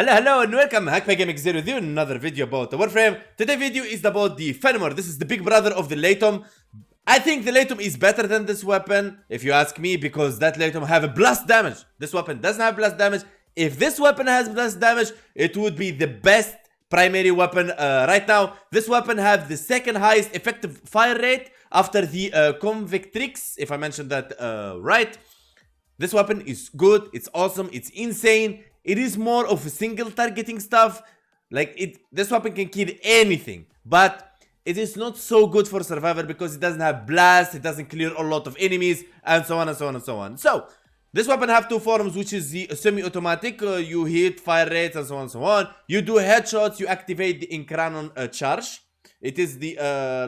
Hello and welcome, Hunkpain Gaming here with you in another video about the Warframe. Today's video is about the Phenmor. This is the big brother of the Latum. I think the Latum is better than this weapon, if you ask me, because that Latum have a blast damage. This weapon doesn't have blast damage. If this weapon has blast damage, it would be the best primary weapon right now. This weapon have the second highest effective fire rate after the Convictrix, if I mentioned that right. This weapon is good, it's awesome, it's insane. It is more of a single targeting stuff. This weapon can kill anything, but it is not so good for survivor because it doesn't have blast, it doesn't clear a lot of enemies, and so on and so on and so on. So this weapon have two forms, which is the semi-automatic. You hit fire rates and so on and so on. You do headshots, you activate the Incarnon charge. It is the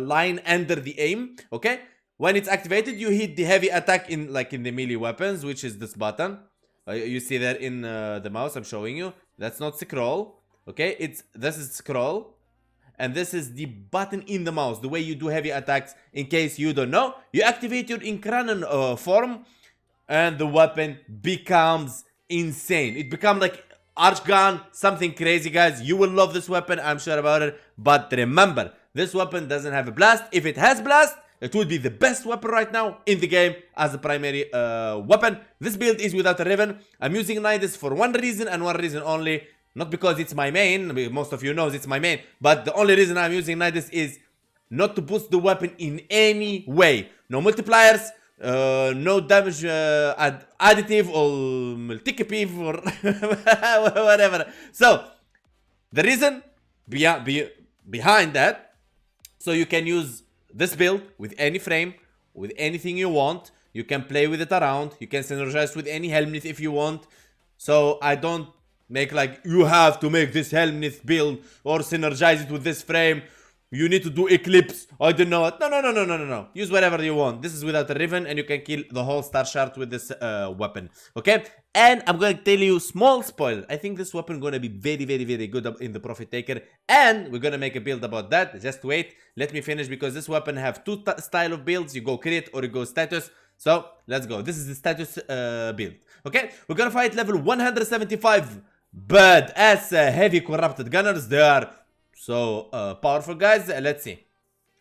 line under the aim. Okay, when it's activated, you hit the heavy attack in the melee weapons, which is this button. You see that in the mouse I'm showing you. That's not scroll. Okay, this is scroll, and this is the button in the mouse, the way you do heavy attacks. In case you don't know, you activate your Incarnon form, and the weapon becomes insane. It becomes like arch gun, something crazy, guys. You will love this weapon, I'm sure about it. But remember, this weapon doesn't have a blast. If it has blast, it would be the best weapon right now in the game as a primary weapon. This build is without a Riven. I'm using Nidus for one reason and one reason only. Not because it's my main, most of you knows it's my main, but the only reason I'm using Nidus is not to boost the weapon in any way. No multipliers, no damage additive or multiplicative or whatever. So, the reason behind that, so you can use this build with any frame, with anything you want. You can play with it around. You can synergize with any helmet if you want. So I don't make like you have to make this helmet build or synergize it with this frame. You need to do Eclipse. I don't know. No. Use whatever you want. This is without a Riven, and you can kill the whole star shard with this weapon. Okay? And I'm gonna tell you, small spoiler, I think this weapon gonna be very good in the Prophet Taker, and we're gonna make a build about that. Just wait. Let me finish, because this weapon have two style of builds. You go crit or you go status. So let's go. This is the status build. Okay? We're gonna fight level 175 badass heavy corrupted gunners. They are so powerful, guys. Let's see.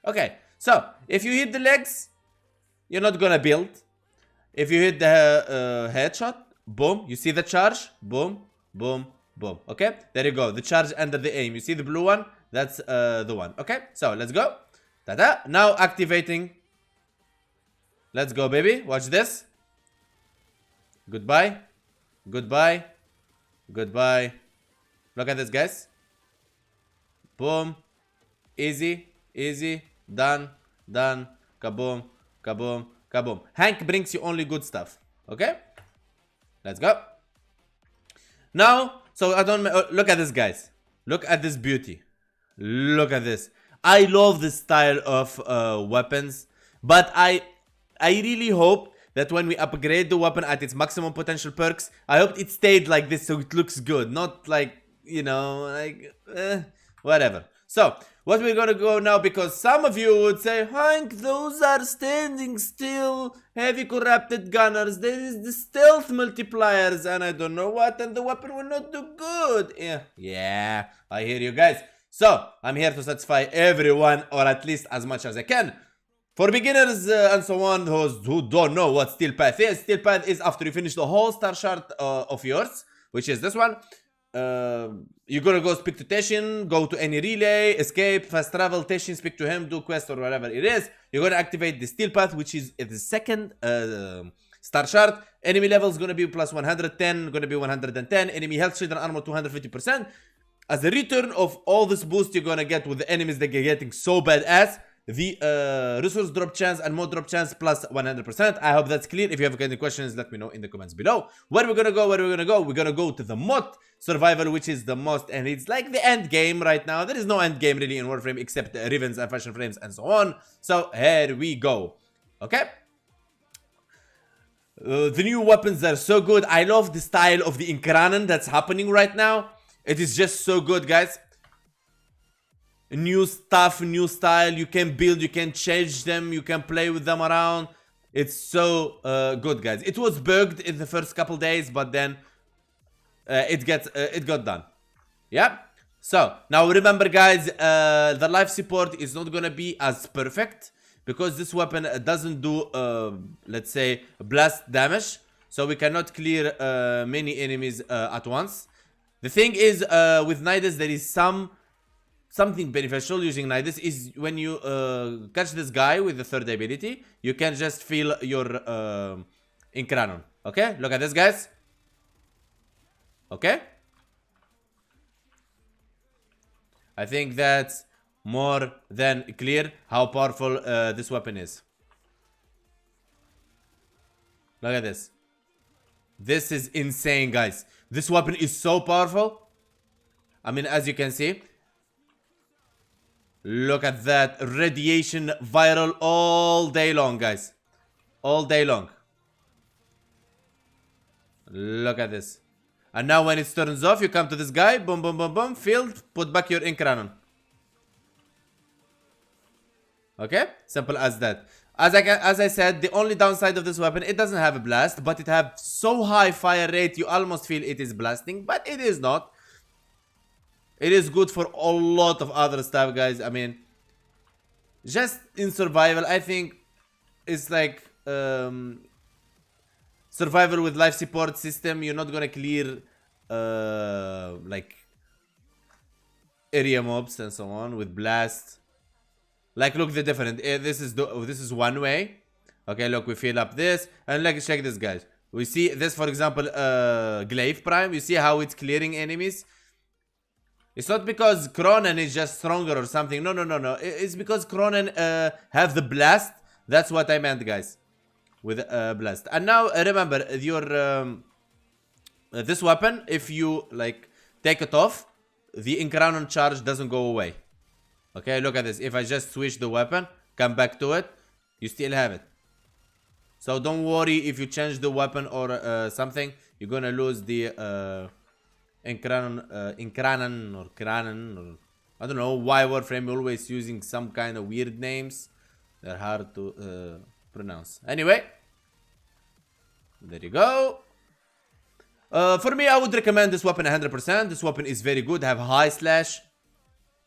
Okay, so if you hit the legs, you're not gonna build. If you hit the headshot, boom, you see the charge, boom. Okay, there you go, the charge under the aim. You see the blue one? That's the one. Okay, so let's go. Now activating. Let's go, baby. Watch this. Goodbye. Look at this, guys. Boom. Easy. Done. Kaboom. Hank brings you only good stuff. Okay? Let's go. Now, so I don't... look at this, guys. Look at this beauty. Look at this. I love this style of weapons. But I really hope that when we upgrade the weapon at its maximum potential perks, I hope it stayed like this so it looks good. Not like, you know, like... whatever. So, what we're gonna go now, because some of you would say, Hank, those are standing still heavy corrupted gunners. There is the stealth multipliers and I don't know what, and the weapon will not do good. Yeah, I hear you guys. So, I'm here to satisfy everyone, or at least as much as I can. For beginners and so on who don't know what Steel Path is after you finish the whole star shard of yours, which is this one. You're gonna go speak to Teshin, go to any relay, escape, fast travel, Teshin, speak to him, do quest or whatever it is. You're gonna activate the Steel Path, which is the second star shard. Enemy level is gonna be plus 110, gonna be 110. Enemy health, shield, and armor 250%. As a return of all this boost you're gonna get with the enemies that are getting so badass, the resource drop chance and mod drop chance plus 100%. I hope that's clear. If you have any questions, let me know in the comments below. Where we're gonna go? We're gonna go to the mod survival, which is the most, and it's like the end game right now. There is no end game really in Warframe except Rivens and fashion frames and so on. So here we go. Okay. The new weapons are so good. I love the style of the Incarnon that's happening right now. It is just so good, guys. New stuff, new style. You can build, you can change them, you can play with them around. It's so good, guys. It was bugged in the first couple days, but then it got done. Yeah. So now remember, guys, the life support is not gonna be as perfect because this weapon doesn't do, let's say, blast damage. So we cannot clear many enemies at once. The thing is, with Nidus, there is something beneficial using Nidus is when you catch this guy with the third ability, you can just feel your Incarnon. Okay, look at this, guys. Okay, I think that's more than clear how powerful this weapon is. Look at this. This is insane, guys. This weapon is so powerful. I mean, as you can see, look at that radiation viral all day long, guys. All day long. Look at this. And now when it turns off, you come to this guy, boom, boom, boom, boom, filled, put back your Incarnon. Okay? Simple as that. As I said, the only downside of this weapon, it doesn't have a blast, but it have so high fire rate, you almost feel it is blasting, but it is not. It is good for a lot of other stuff, guys. I mean, just in survival, I think it's like survival with life support system. You're not gonna clear like area mobs and so on with blast. Like, look the difference. This is one way. Okay, look, we fill up this and like check this, guys. We see this, for example, Glaive Prime. You see how it's clearing enemies. It's not because Cronen is just stronger or something. No, no, no, no. It's because Cronen have the blast. That's what I meant, guys, with blast. And now remember, your this weapon, if you like take it off, the Incarnon charge doesn't go away. Okay, look at this. If I just switch the weapon, come back to it, you still have it. So don't worry if you change the weapon or something, you're gonna lose the Incarnon or Kranen, or I don't know why Warframe always using some kind of weird names. They're hard to pronounce. Anyway, there you go. For me, I would recommend this weapon 100%. This weapon is very good. Have high slash.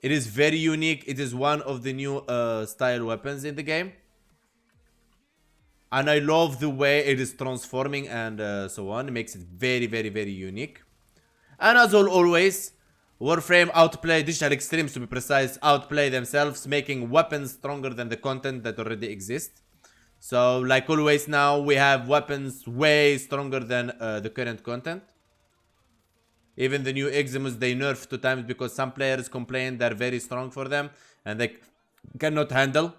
It is very unique. It is one of the new style weapons in the game. And I love the way it is transforming and so on. It makes it very, very, very unique. And as always, Warframe outplay Digital Extremes, to be precise, outplay themselves, making weapons stronger than the content that already exists. So, like always now, we have weapons way stronger than the current content. Even the new Eximus, they nerf 2 times because some players complain they're very strong for them and they cannot handle.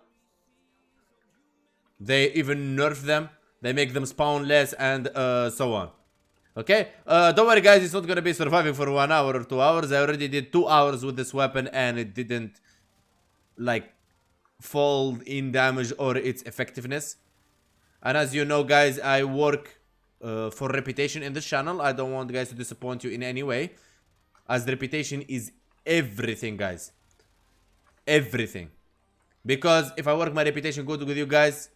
They even nerf them. They make them spawn less and so on. Okay? Don't worry, guys. It's not gonna be surviving for 1 hour or 2 hours. I already did 2 hours with this weapon and it didn't, like, fall in damage or its effectiveness. And as you know, guys, I work for reputation in this channel. I don't want guys to disappoint you in any way, as reputation is everything, guys. Everything. Because if I work my reputation good with you guys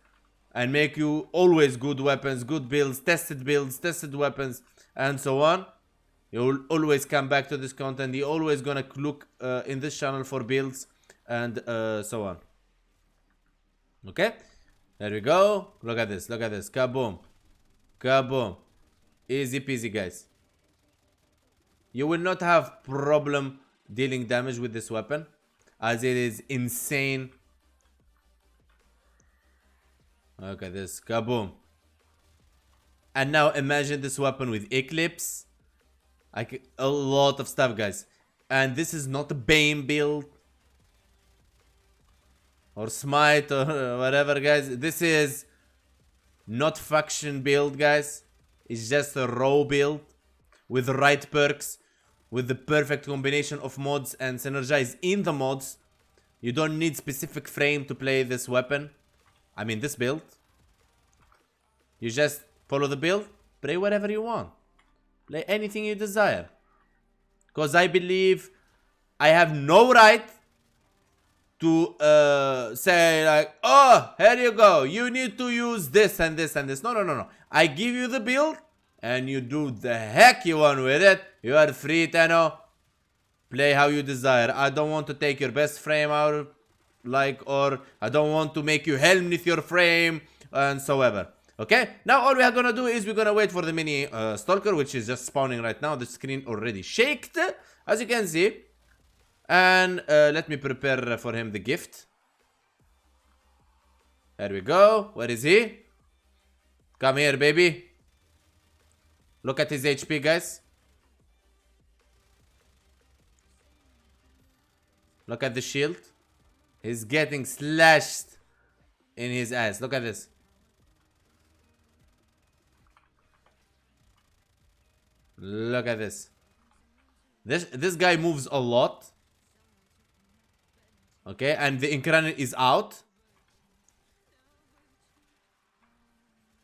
and make you always good weapons, good builds, tested weapons, and so on, you'll always come back to this content. You're always gonna look in this channel for builds and so on. Okay, there we go. Look at this, kaboom, kaboom, easy peasy, guys. You will not have problem dealing damage with this weapon, as it is insane. Look at this, kaboom. And now imagine this weapon with Eclipse, like a lot of stuff, guys. And this is not a Bane build or Smite or whatever, guys. This is not faction build, guys. It's just a raw build with the right perks, with the perfect combination of mods and synergize in the mods. You don't need specific frame to play this weapon. I mean this build. You just follow the build, play whatever you want. Play anything you desire. Because I believe I have no right to say like, oh, here you go, you need to use this and this and this. No, no, no, no. I give you the build and you do the heck you want with it. You are free, Tenno. Play how you desire. I don't want to take your best frame out, like, or I don't want to make you helm with your frame, and so ever. Okay, now all we are gonna do is we're gonna wait for the mini stalker, which is just spawning right now. The screen already shaked, as you can see. And let me prepare for him the gift. There we go. Where is he? Come here, baby. Look at his HP, guys. Look at the shield. He's getting slashed in his ass. Look at this. Look at this. This guy moves a lot. Okay, and the Incarnon is out.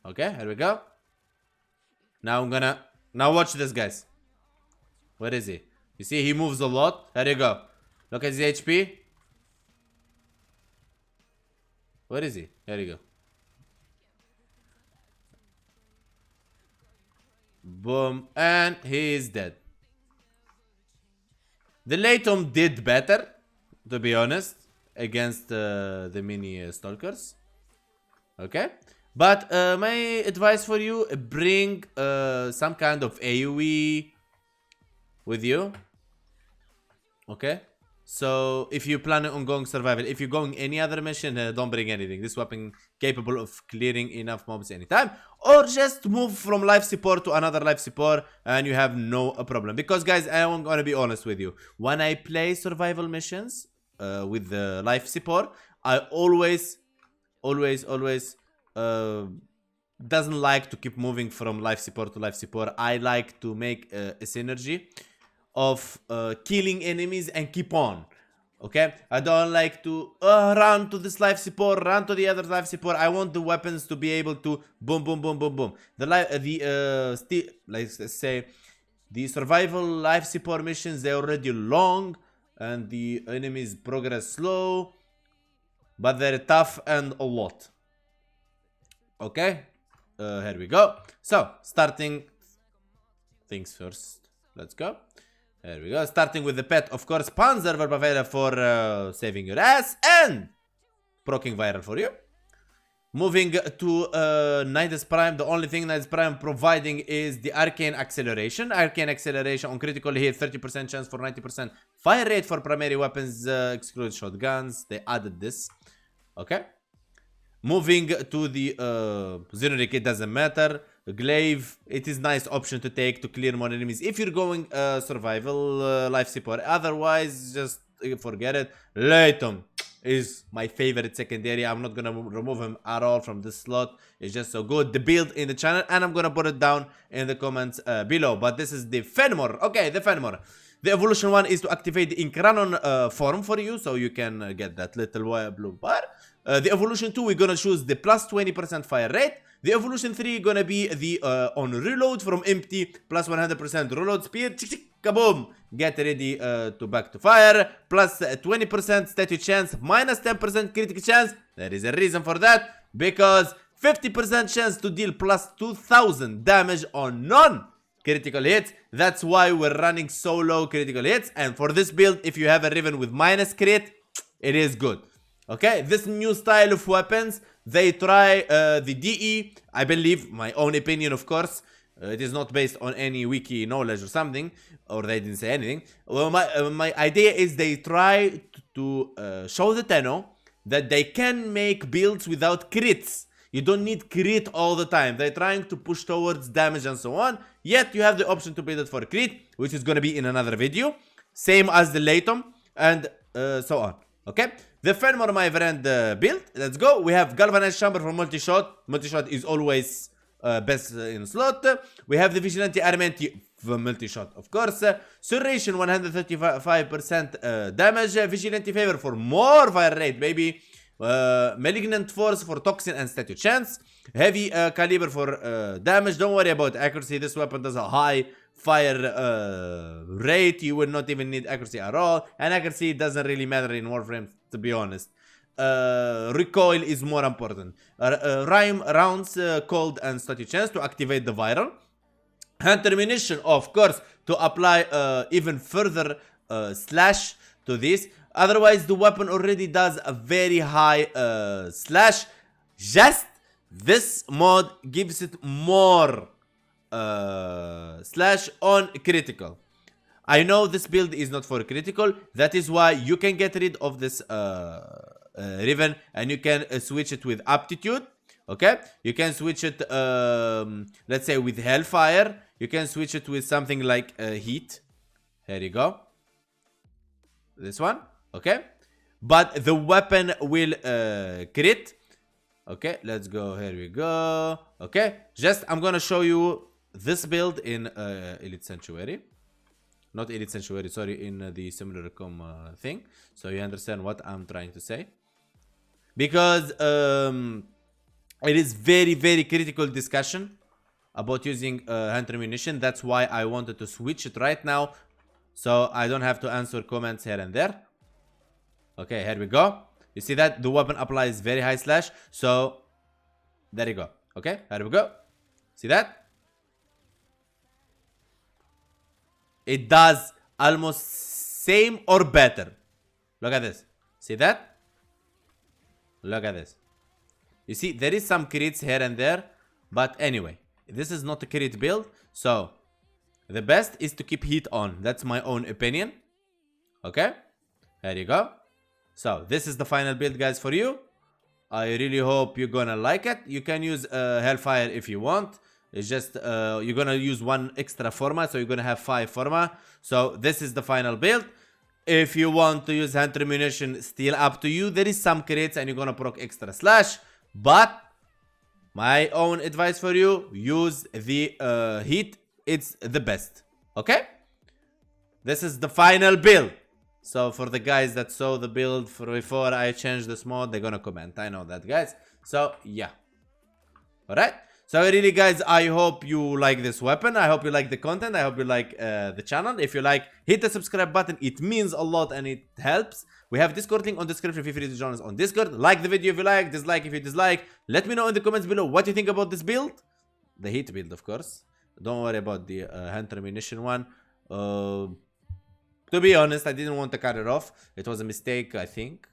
Okay, here we go. Now watch this, guys. Where is he? You see, he moves a lot. Here you go. Look at his HP. Where is he? Here you go. Boom. And he is dead. The Latom did better, to be honest, against the mini stalkers. Okay. But my advice for you, bring some kind of AoE with you. Okay. So if you plan on going survival, if you're going any other mission, don't bring anything. This weapon capable of clearing enough mobs anytime, or just move from life support to another life support and you have no problem. Because guys, I'm gonna be honest with you, when I play survival missions with the life support, I always doesn't like to keep moving from life support to life support. I like to make a synergy of killing enemies and keep on. Okay, I don't like to run to this life support, run to the other life support. I want the weapons to be able to boom, boom, boom, boom, boom. Let's say the survival life support missions, they're already long and the enemies progress slow, but they're tough and a lot. Okay, here we go. So starting things first, let's go. There we go. Starting with the pet, of course, Panzer Verbavera for saving your ass and proccing viral for you. Moving to Nidus Prime, the only thing Nidus Prime providing is the Arcane Acceleration. Arcane Acceleration on critical hit, 30% chance for 90% fire rate for primary weapons, exclude shotguns. They added this. Okay. Moving to the Xenoric, it doesn't matter. Glaive, it is nice option to take to clear more enemies if you're going survival life support. Otherwise, just forget it. Latom is my favorite secondary. I'm not gonna remove him at all from this slot. It's just so good. The build in the channel, and I'm gonna put it down in the comments below. But this is the Phenmor. Okay, the Phenmor. The evolution one is to activate the Incarnon form for you, so you can get that little blue bar. The evolution 2, we're gonna choose the plus 20% fire rate. The evolution 3 gonna be the on reload from empty, plus 100% reload speed. Kaboom! Get ready to back to fire. Plus 20% statue chance, minus 10% critical chance. There is a reason for that, because 50% chance to deal plus 2000 damage on non-critical hits. That's why we're running so low critical hits. And for this build, if you have a Riven with minus crit, it is good. Okay, this new style of weapons, they try the DE, I believe, my own opinion of course, it is not based on any wiki knowledge or something, or they didn't say anything. Well, my idea is they try to show the Tenno that they can make builds without crits. You don't need crit all the time. They're trying to push towards damage and so on, yet you have the option to build it for crit, which is going to be in another video. Same as the Latom, and so on. Okay, the Phenmor, my friend, build. Let's go. We have Galvanized Chamber for multi-shot. Multi-shot is always best in slot. We have the Vigilante Armenti for multi-shot, of course. Surration, 135% damage. Vigilante Favor for more fire rate, baby. Malignant Force for Toxin and Statue Chance. Heavy Caliber for damage. Don't worry about accuracy. This weapon does a high fire rate. You will not even need accuracy at all, and accuracy doesn't really matter in Warframe, to be honest. Recoil is more important. Rhyme rounds, cold and statue chance to activate the viral. Hunter munition, of course, to apply even further slash to this. Otherwise, the weapon already does a very high slash. Just this mod gives it more slash on critical. I know this build is not for critical. That is why you can get rid of this Riven and you can switch it with aptitude. Okay, you can switch it let's say with Hellfire. You can switch it with something like heat. Here you go. This one. Okay, but the weapon will crit. Okay, let's go. Here we go. Okay, just I'm gonna show you this build in Elite Sanctuary. Not Elite Sanctuary, sorry, in the similar thing. So you understand what I'm trying to say. Because it is very, very critical discussion about using hunter munition. That's why I wanted to switch it right now. So I don't have to answer comments here and there. Okay, here we go. You see that? The weapon applies very high slash. So there you go. Okay, here we go. See that? It does almost same or better. Look at this. See that? Look at this. You see, there is some crits here and there. But anyway, this is not a crit build. So, the best is to keep heat on. That's my own opinion. Okay? There you go. So, this is the final build, guys, for you. I really hope you're gonna like it. You can use Hellfire if you want. It's just you're gonna use one extra format, so you're gonna have 5 format. So this is the final build. If you want to use hunter munition, still up to you. There is some crits and you're gonna proc extra slash, but my own advice for you, use the heat. It's the best. Okay, this is the final build. So for the guys that saw the build before I changed this mod, they're gonna comment. I know that, guys. So yeah, all right. So really, guys, I hope you like this weapon. I hope you like the content. I hope you like the channel. If you like, hit the subscribe button. It means a lot and it helps. We have Discord link on description. Feel free to join us on Discord. Like the video if you like, dislike if you dislike. Let me know in the comments below what you think about this build. The heat build, of course. Don't worry about the hunter munition one. To be honest, I didn't want to cut it off. It was a mistake, I think.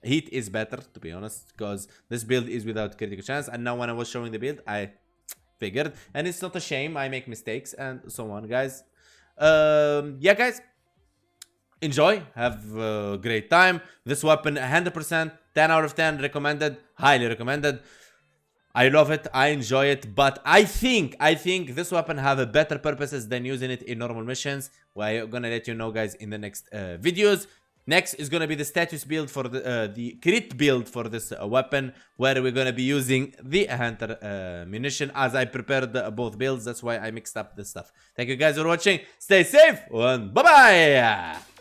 Heat is better, to be honest, because this build is without critical chance. And now when I was showing the build, I figured. And it's not a shame. I make mistakes and so on, guys. Yeah, guys. Enjoy. Have a great time. This weapon, 100%, 10 out of 10, recommended. Highly recommended. I love it. I enjoy it. But I think this weapon have a better purposes than using it in normal missions. Well, I'm gonna let you know, guys, in the next videos. Next is gonna be the status build for the crit build for this weapon, where we're gonna be using the hunter munition, as I prepared both builds. That's why I mixed up this stuff. Thank you guys for watching. Stay safe and bye bye.